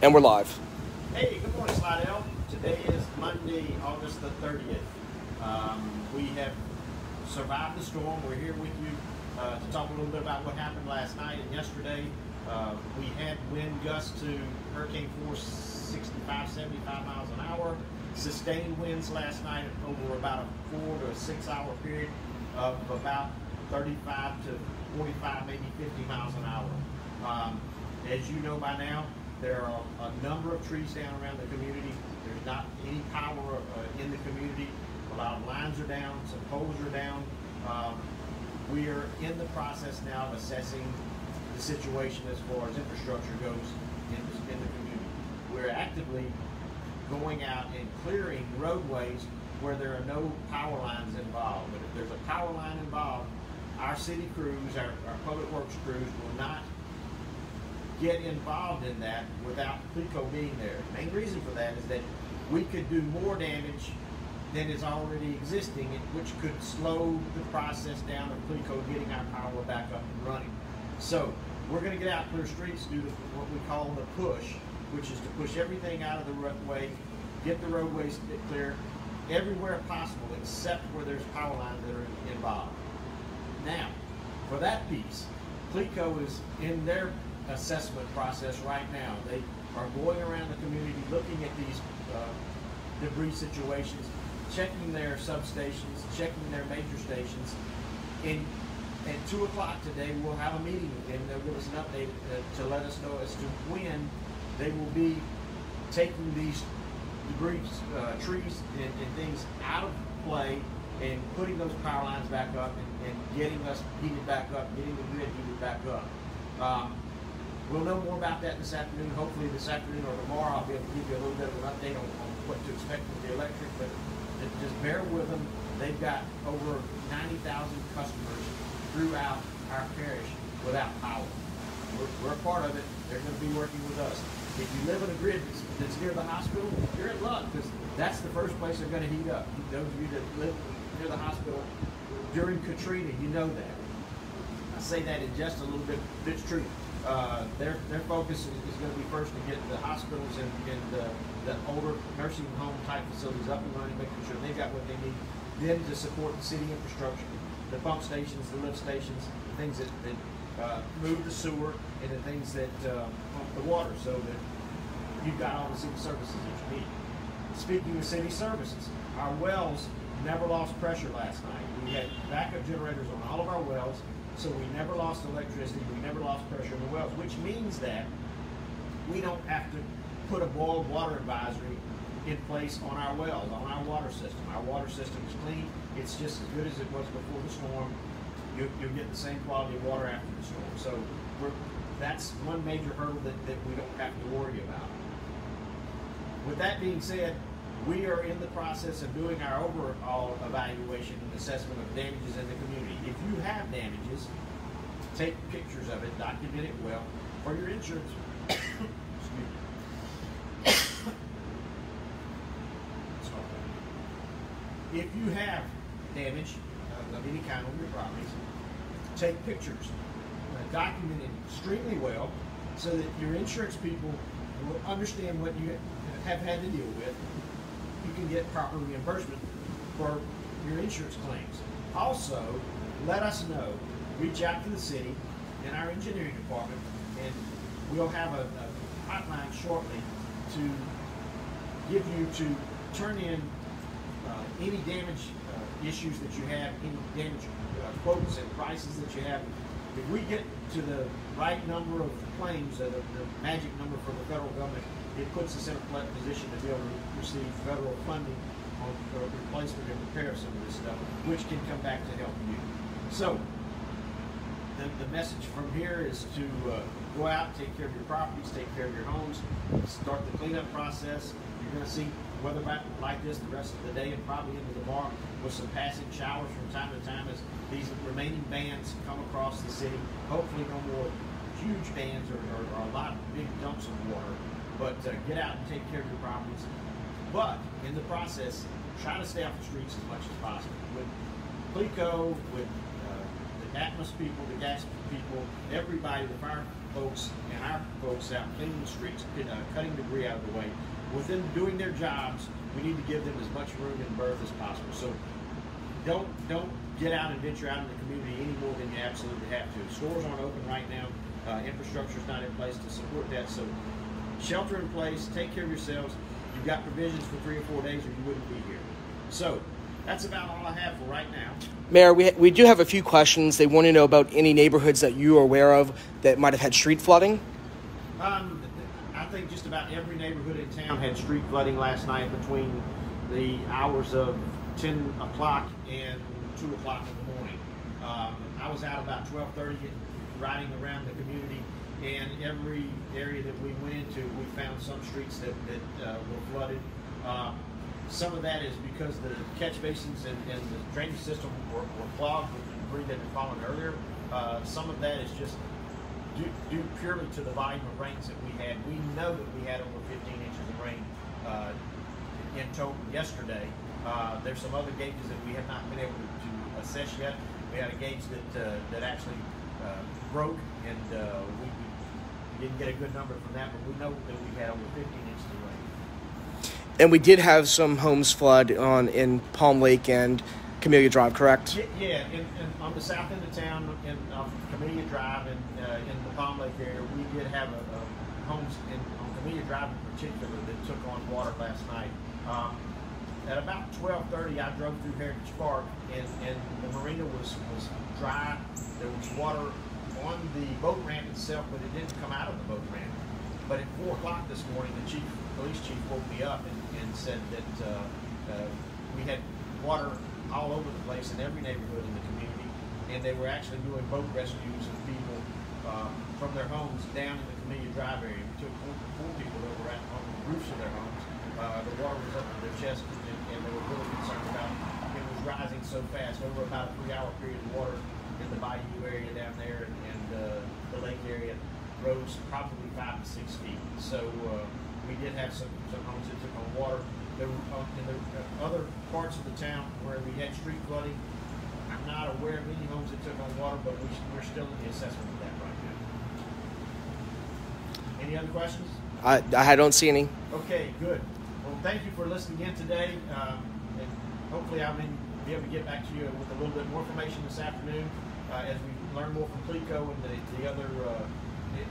And we're live. Hey, good morning, Slidell. Today is Monday, August the 30th. We have survived the storm. We're here with you to talk a little bit about what happened last night and yesterday. We had wind gusts to hurricane force 65, 75 miles an hour. Sustained winds last night over about a 4 to 6 hour period of about 35 to 45, maybe 50 miles an hour. As you know by now, there are a number of trees down around the community. There's not any power in the community. A lot of lines are down, some poles are down. We are in the process now of assessing the situation as far as infrastructure goes in the community. We're actively going out and clearing roadways where there are no power lines involved. But if there's a power line involved, our city crews, our public works crews will not get involved in that without CLECO being there. The main reason for that is that we could do more damage than is already existing, which could slow the process down of CLECO getting our power back up and running. So we're going to get out, clear streets, do what we call the push, which is to push everything out of the roadway, get the roadways clear everywhere possible except where there's power lines that are involved. Now, for that piece, CLECO is in their assessment process right now. They are going around the community looking at these debris situations, checking their substations, checking their major stations. At 2 o'clock today, we'll have a meeting with them. They'll give us an update to let us know as to when they will be taking these debris, trees and things out of play and putting those power lines back up and getting us heated back up, getting the grid heated back up. We'll know more about that this afternoon. Hopefully this afternoon or tomorrow I'll be able to give you a little bit of an update on what to expect with the electric, but just bear with them. They've got over 90,000 customers throughout our parish without power. We're a part of it. They're going to be working with us. If you live in a grid that's near the hospital, you're in luck because that's the first place they're going to heat up. Those of you that live near the hospital during Katrina, you know that. I say that in just a little bit, but it's true. Their focus is going to be first to get the hospitals and the older nursing home type facilities up and running, making sure they've got what they need. Then to support the city infrastructure, the pump stations, the lift stations, the things that move the sewer, and the things that pump the water, so that you've got all the city services that you need. Speaking of city services, our wells never lost pressure last night. We had backup generators on all of our wells. So we never lost electricity, we never lost pressure in the wells, which means that we don't have to put a boiled water advisory in place on our wells, on our water system. Our water system is clean. It's just as good as it was before the storm. You'll get the same quality of water after the storm. So that's one major hurdle that we don't have to worry about. With that being said, we are in the process of doing our overall evaluation and assessment of damages in the community. If you have damages, take pictures of it, document it well for your insurance. If you have damage of any kind on your properties, take pictures, document it extremely well so that your insurance people will understand what you have had to deal with. You can get proper reimbursement for your insurance claims. Also, let us know. Reach out to the city and our engineering department, and we'll have a hotline shortly to give you to turn in any damage issues that you have, any damage quotes and prices that you have. If we get to the right number of claims, the magic number for the federal government, it puts us in a position to be able to receive federal funding on replacement and repair of some of this stuff, which can come back to help you. So, the message from here is to go out, take care of your properties, take care of your homes, start the cleanup process. You're going to see weather like this the rest of the day and probably into tomorrow with some passing showers from time to time as these remaining bands come across the city. Hopefully no more huge bands or a lot of big dumps of water. But get out and take care of your properties. But in the process, try to stay off the streets as much as possible. With CLECO, with the Atmos people, the gas people, everybody, the fire folks and our folks out cleaning the streets, cutting debris out of the way. With them doing their jobs, we need to give them as much room and berth as possible. So don't get out and venture out in the community any more than you absolutely have to. Stores aren't open right now. Infrastructure is not in place to support that. So shelter in place, take care of yourselves. You've got provisions for 3 or 4 days or you wouldn't be here. So that's about all I have for right now. Mayor, we do have a few questions. They want to know about any neighborhoods that you are aware of that might have had street flooding. I think just about every neighborhood in town had street flooding last night between the hours of 10 o'clock and 2 o'clock in the morning. I was out about 12:30 riding around the community, and every area that we went into, we found some streets that were flooded. Some of that is because the catch basins and the drainage system were clogged with the debris that had fallen earlier. Some of that is just due purely to the volume of rains that we had. We know that we had over 15 inches of rain in total yesterday. There's some other gauges that we have not been able to assess yet. We had a gauge that actually broke, and we didn't get a good number from that, but we know that we had over 15 inches of rain. And we did have some homes flood in Palm Lake and Camellia Drive, correct? Yeah, on the south end of town, in Camellia Drive and in the Palm Lake area, we did have homes on Camellia Drive in particular that took on water last night. At about 12:30, I drove through Heritage Park, and the marina was dry. There was water on the boat ramp itself, but it didn't come out of the boat ramp. But at 4 o'clock this morning, the police chief woke me up and said that we had water all over the place in every neighborhood in the community, and they were actually doing boat rescues of people from their homes down in the Camellia Drive area. We took 4 people that were on the roofs of their homes. The water was up to their chest, and they were really concerned about it was rising so fast. Over about a 3-hour period, the water in the bayou area down there and the lake area rose probably 5 to 6 feet. So we did have some homes that took on water. There were, in the other parts of the town where we had street flooding, I'm not aware of any homes that took on water, but we're still in the assessment of that right now. Any other questions? I don't see any. Okay, good. Well, thank you for listening in today, and hopefully I'll be able to get back to you with a little bit more information this afternoon as we learn more from CLECO and the other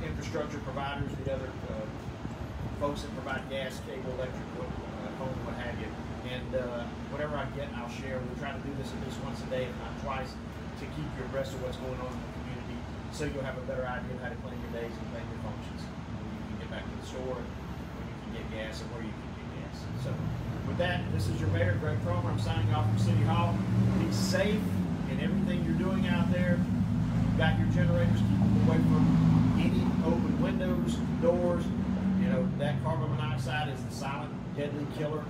infrastructure providers, the other folks that provide gas, cable, electric, phone, what have you. And whatever I get, I'll share. We try to do this at least once a day, if not twice, to keep you abreast of what's going on in the community, so you'll have a better idea of how to plan your days and plan your functions. When you can get back to the store, when you can get gas, and where you can get gas. So with that, this is your Mayor, Greg Cromer. I'm signing off from City Hall. Be safe in everything you're doing out there. You've got your generators, keep them away from any open windows, doors. You know, that carbon monoxide is the silent, deadly killer.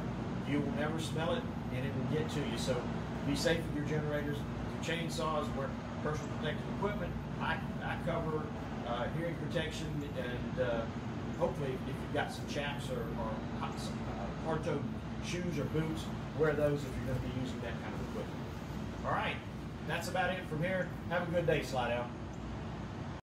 You will never smell it, and it will get to you. So be safe with your generators, your chainsaws, wear personal protective equipment. I cover hearing protection, and hopefully if you've got some chaps or hard-toed shoes or boots, wear those if you're going to be using that kind of equipment. All right, that's about it from here. Have a good day, Slidell.